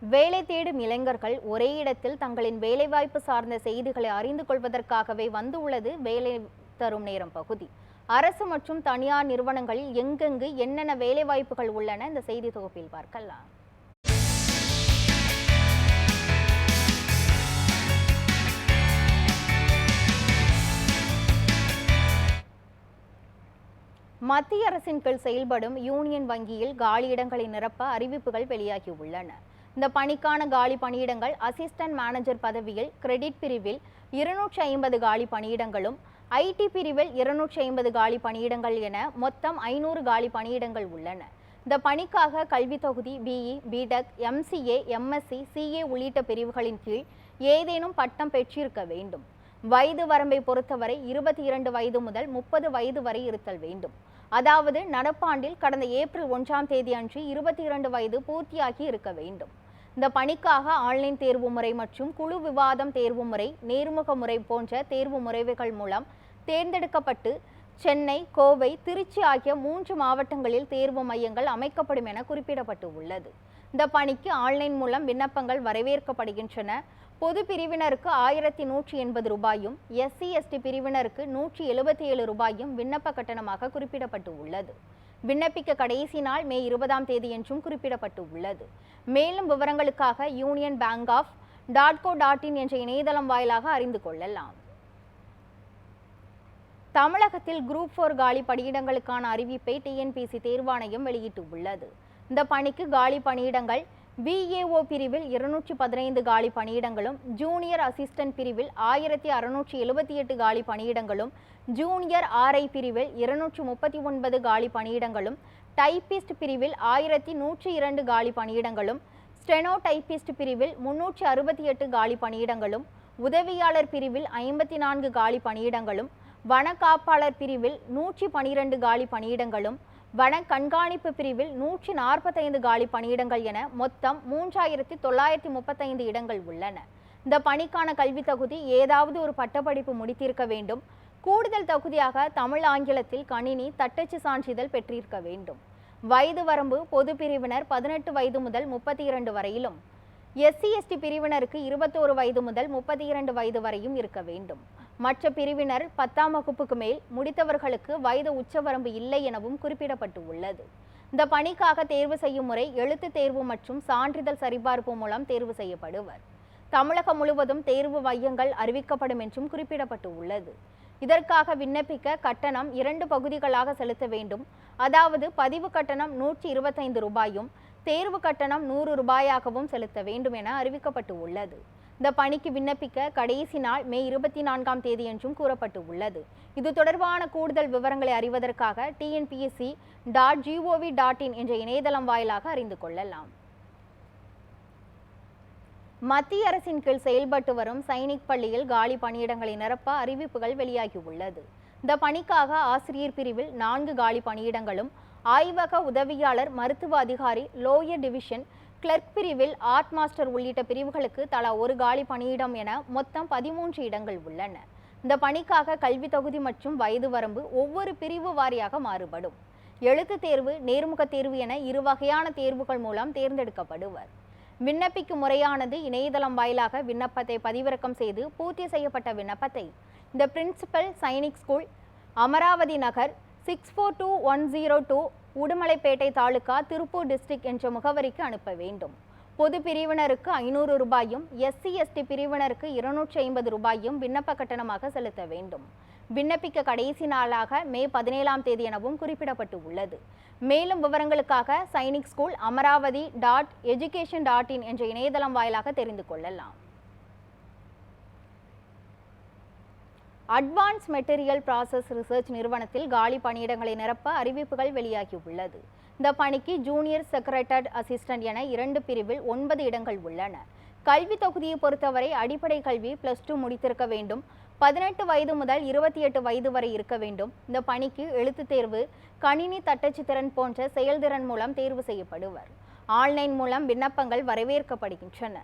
வேலை தேடும் இளைஞர்கள் ஒரே இடத்தில் தங்களின் வேலைவாய்ப்பு சார்ந்த செய்திகளை அறிந்து கொள்வதற்காகவே வந்துள்ளது வேலை தரும் நேரம் பகுதி. அரசு மற்றும் தனியார் நிறுவனங்களில் எங்கெங்கு என்னென்ன வேலைவாய்ப்புகள் உள்ளன இந்த செய்தி தொகுப்பில் பார்க்கலாம். மத்திய அரசின் கீழ் செயல்படும் யூனியன் வங்கியில் காலியிடங்களை நிரப்ப அறிவிப்புகள் வெளியாகியுள்ளன. இந்த பணிக்கான காலி பணியிடங்கள் அசிஸ்டன்ட் மேனேஜர் பதவியில் கிரெடிட் பிரிவில் 250 காலி பணியிடங்களும், ஐடி பிரிவில் 250 காலி பணியிடங்கள் என மொத்தம் 500 காலி பணியிடங்கள் உள்ளன. இந்த பணிக்காக கல்வி தொகுதி BE, BTech, MCA, MSc, CA உள்ளிட்ட பிரிவுகளின் கீழ் ஏதேனும் பட்டம் பெற்றிருக்க வேண்டும். வயது வரம்பை பொறுத்தவரை 22 வயது முதல் 30 வயது வரை இருத்தல் வேண்டும். அதாவது நடப்பாண்டில் கடந்த ஏப்ரல் 1ஆம் தேதி அன்று 22 வயது பூர்த்தியாகி இருக்க வேண்டும். இந்த பணிக்காக ஆன்லைன் தேர்வு முறை மற்றும் குழு விவாதம் தேர்வு முறை, நேர்முக முறை போன்ற தேர்வு முறைகள் மூலம் தேர்ந்தெடுக்கப்பட்டு சென்னை, கோவை, திருச்சி ஆகிய 3 மாவட்டங்களில் தேர்வு மையங்கள் அமைக்கப்படும் என குறிப்பிடப்பட்டு உள்ளது. இந்த பணிக்கு ஆன்லைன் மூலம் விண்ணப்பங்கள் வரவேற்கப்படுகின்றன. பொது பிரிவினருக்கு 1180 ரூபாயும், எஸ்சி எஸ்டி பிரிவினருக்கு 177 ரூபாயும் விண்ணப்ப கட்டணமாக குறிப்பிடப்பட்டு உள்ளது. விண்ணப்பிக்க கடைசி நாள் மே 20ஆம் தேதி என்றும் குறிப்பிடப்பட்டு உள்ளது. மேலும் விவரங்களுக்காக unionbankof.co.in என்ற இணையதளம் வாயிலாக அறிந்து கொள்ளலாம். தமிழகத்தில் குரூப் 4 காலி பணியிடங்களுக்கான அறிவிப்பை டிஎன்பிஎஸ்சி தேர்வாணையம் வெளியிட்டுள்ளது. இந்த பணிக்கு காலி பணியிடங்கள் விஏஓ பிரிவில் 215 காலி பணியிடங்களும், ஜூனியர் அசிஸ்டன்ட் பிரிவில் 1678 காலி பணியிடங்களும், ஜூனியர் ஆர்ஐ பிரிவில் 239 காலி பணியிடங்களும், டைபிஸ்ட் பிரிவில் 1102 காலி பணியிடங்களும், ஸ்டெனோ டைபிஸ்ட் பிரிவில் 368 காலி பணியிடங்களும், உதவியாளர் பிரிவில் 54 காலி பணியிடங்களும், வன காப்பாளர் பிரிவில் 112 காலி பணியிடங்களும், வன கண்காணிப்பு பிரிவில் 145 காலி பணியிடங்கள் என மொத்தம் 3935 இடங்கள் உள்ளன. இந்த பணிக்கான கல்வி தகுதி ஏதாவது ஒரு பட்டப்படிப்பு முடித்திருக்க வேண்டும். கூடுதல் தகுதியாக தமிழ், ஆங்கிலத்தில் கணினி, தட்டச்சு சான்றிதழ் பெற்றிருக்க வேண்டும். வயது வரம்பு பொது பிரிவினர் 18 வயது முதல் 32 வரையிலும், எஸ்சி எஸ்டி பிரிவினருக்கு 21 வயது முதல் 32 வயது வரையும் இருக்க வேண்டும். மற்ற பிரிவினர் 10ஆம் வகுப்புக்கு மேல் முடித்தவர்களுக்கு வயது உச்சவரம்பு இல்லை எனவும் குறிப்பிடப்பட்டு உள்ளது. இந்த பணிக்காக தேர்வு செய்யும் முறை எழுத்து தேர்வு மற்றும் சான்றிதழ் சரிபார்ப்பு மூலம் தேர்வு செய்யப்படுவர். தமிழகம் முழுவதும் தேர்வு மையங்கள் அறிவிக்கப்படும் என்றும் குறிப்பிடப்பட்டு உள்ளது. இதற்காக விண்ணப்பிக்க கட்டணம் 2 பகுதிகளாக செலுத்த வேண்டும். அதாவது பதிவு கட்டணம் 125 ரூபாயும், தேர்வு கட்டணம் 100 ரூபாயாகவும் செலுத்த வேண்டும் என அறிவிக்கப்பட்டு உள்ளது. இந்த பணிக்கு விண்ணப்பிக்க கடைசி நாள் மே 24ஆம் தேதி என்றும் கூறப்பட்டு உள்ளது. இது தொடர்பான கூடுதல் விவரங்களை அறிவதற்காக tnpsc.gov.in என்ற இணையதளம் வாயிலாக அறிந்து கொள்ளலாம். மத்திய அரசின் கீழ் செயல்பட்டு வரும் சைனிக் பள்ளியில் காலி பணியிடங்களை நிரப்ப அறிவிப்புகள் வெளியாகியுள்ளது. இந்த பணிக்காக ஆசிரியர் பிரிவில் 4 காலி பணியிடங்களும், ஆய்வக உதவியாளர், மருத்துவ அதிகாரி, லோயர் டிவிஷன், கிளர்க் பிரிவில் ஆர்ட் மாஸ்டர் உள்ளிட்ட பிரிவுகளுக்கு தலா 1 காலி பணியிடம் என மொத்தம் 13 இடங்கள் உள்ளன. இந்த பணிக்காக கல்வி தகுதி மற்றும் வயது வரம்பு ஒவ்வொரு பிரிவு வாரியாக மாறுபடும். எழுத்து தேர்வு, நேர்முக தேர்வு என 2 வகையான தேர்வுகள் மூலம் தேர்ந்தெடுக்கப்படுவர். விண்ணப்பிக்கும் முறையானது இணையதளம் வாயிலாக விண்ணப்பத்தை பதிவிறக்கம் செய்து பூர்த்தி செய்யப்பட்ட விண்ணப்பத்தை இந்த பிரின்சிபல் சைனிக் ஸ்கூல், அமராவதி நகர், 642-102, உடுமலைப்பேட்டை தாலுகா, திருப்பூர் டிஸ்ட்ரிக்ட் என்ற முகவரிக்கு அனுப்ப வேண்டும். பொது பிரிவினருக்கு 500 ரூபாயும், எஸ்சி எஸ்டி பிரிவினருக்கு 250 ரூபாயும் விண்ணப்ப கட்டணமாக செலுத்த வேண்டும். விண்ணப்பிக்க கடைசி நாளாக மே 17ஆம் தேதி எனவும் குறிப்பிடப்பட்டு உள்ளது. மேலும் விவரங்களுக்காக சைனிக் ஸ்கூல் அமராவதி.education.in என்ற இணையதளம் வாயிலாக தெரிந்து கொள்ளலாம். அட்வான்ஸ் மெட்டீரியல் ப்ராசஸ் ரிசர்ச் நிறுவனத்தில் காலி பணியிடங்களை நிரப்ப அறிவிப்புகள் வெளியாகியுள்ளது. இந்த பணிக்கு ஜூனியர் செக்ரட்டரி அசிஸ்டன்ட் என 2 பிரிவில் 9 இடங்கள் உள்ளன. கல்வி தொகுதியை பொறுத்தவரை அடிப்படை கல்வி +2 முடித்திருக்க வேண்டும். 18 வயது முதல் 28 வயது வரை இருக்க வேண்டும். இந்த பணிக்கு எழுத்து தேர்வு, கணினி, தட்டச்சு திறன் போன்ற செயல்திறன் மூலம் தேர்வு செய்யப்படுவர். ஆன்லைன் மூலம் விண்ணப்பங்கள் வரவேற்கப்படுகின்றன.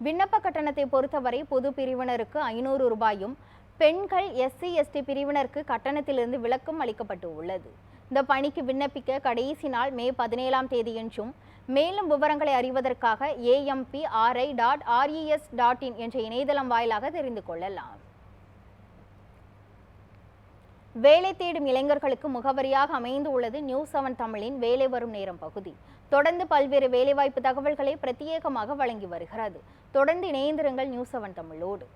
விண்ணப்ப கட்டணத்தை பொறுத்தவரை பொது பிரிவினருக்கு 500 ரூபாயும், பெண்கள், எஸ்சி எஸ்டி பிரிவினருக்கு கட்டணத்திலிருந்து விலக்கும் அளிக்கப்பட்டு உள்ளது. இந்த பணிக்கு விண்ணப்பிக்க கடைசி நாள் மே 17ஆம் தேதி என்றும், மேலும் விவரங்களை அறிவதற்காக ampri.res.in என்ற இணையதளம் வாயிலாக தெரிந்து கொள்ளலாம். வேலை தேடும் இளைஞர்களுக்கு முகவரியாக அமைந்து உள்ளது நியூஸ் 7 தமிழின் வேலை வரும் நேரம் பகுதி. தொடர்ந்து பல்வேறு வேலைவாய்ப்பு தகவல்களை பிரத்யேகமாக வழங்கி வருகிறது. தொடர்ந்து இணைந்திருங்கள் நியூஸ் 7 தமிழோடு.